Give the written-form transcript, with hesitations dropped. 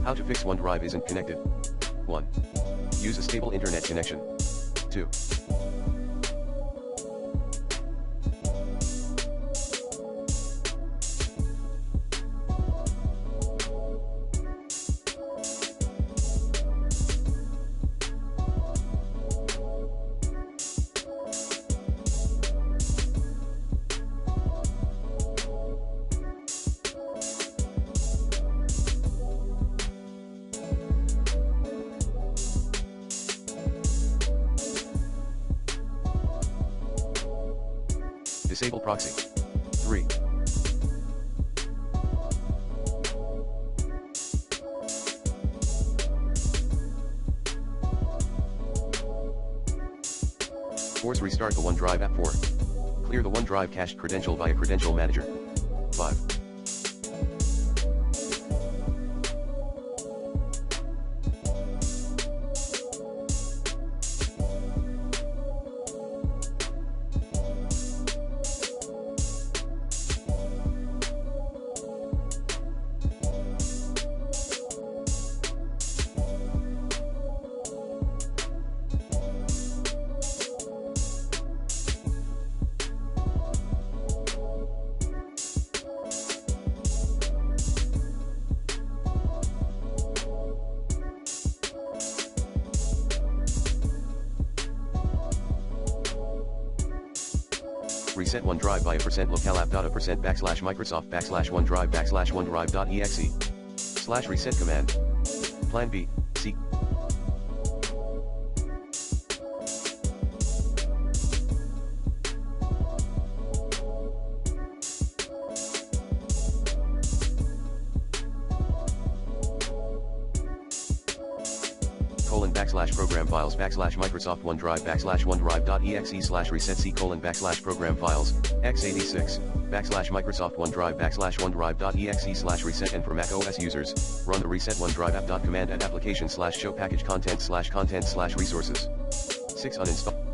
How to fix OneDrive isn't connected. 1. Use a stable internet connection. 2. Disable proxy. 3. Force restart the OneDrive app. 4. Clear the OneDrive cached credential via Credential Manager. 5. Reset OneDrive via %localApp.%Microsoft /OneDrive /OneDrive.exe /reset command. Plan B, C. /program files /Microsoft OneDrive /OneDrive.exe /reset C /program files x86 /Microsoft OneDrive /OneDrive.exe /reset. And for Mac OS users, run the reset OneDrive app command at application /show package content /resources. 6. Uninstall.